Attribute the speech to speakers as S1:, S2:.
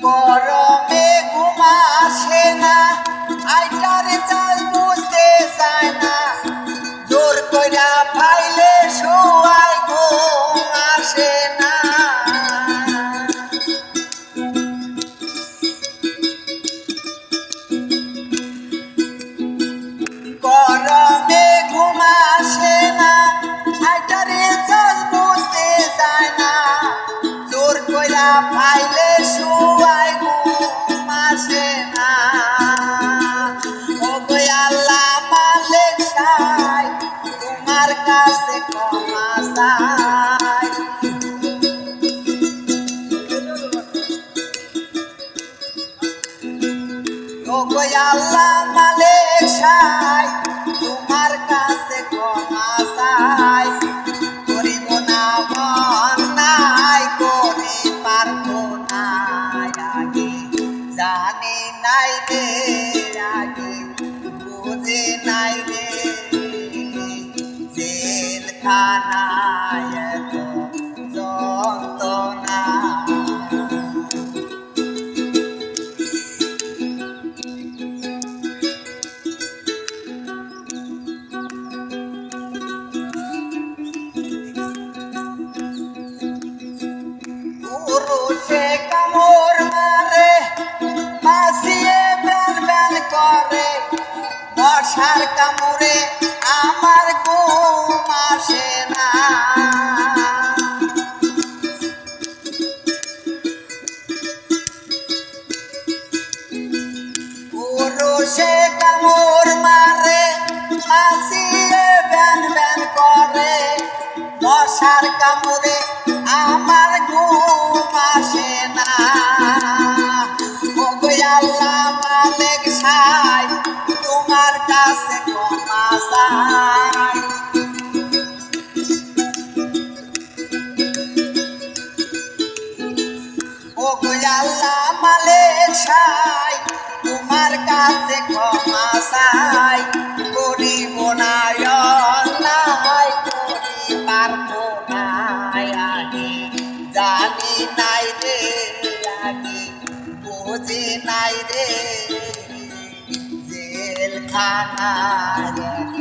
S1: গরমে ঘুম আসে না, আইটারে চাল বুঝতে চায় না, জোর কইরা পাইলে শোয়াই ঘুম আসে না। গরমে ঘুম আসে না, আইটারে চাল বুঝতে চায় না, জোর কইরা পাইলে শোয়াই ঘুম আসে না। ও গো আল্লাহ মালিক সাই, তোমার কাছে ক্ষমা চাই। ও গো আল্লাহ মালিক সাই, তোমার কাছে ক্ষমা চাই। করিব না মন নাই, করি পারবো না আগে, জানি নাই রে আগে, বুঝে নাই রে, জেলখানায় এত যন্ত্রণা। পুরুষে কামড় মারে, মাছিয়ে ব্যান ব্যান করে, মশার কামড়ে আমার ঘুম আসে না। পুরুষে কামড় মারে, মাছিয়ে ব্যান ব্যান করে, মশার কামড়ে আমার ঘুম আসে না। ও গো আল্লাহ মালিক সাই, তোমার কাছে ক্ষমা চাই। ও গো আল্লাহ মালিক সাই, তোমার কাছে ক্ষমা চাই। করিব না অন্যায়, করি পারবো না আগে, জানি নাই রে আগে, বুঝি নাই রে, জেলখানায় এত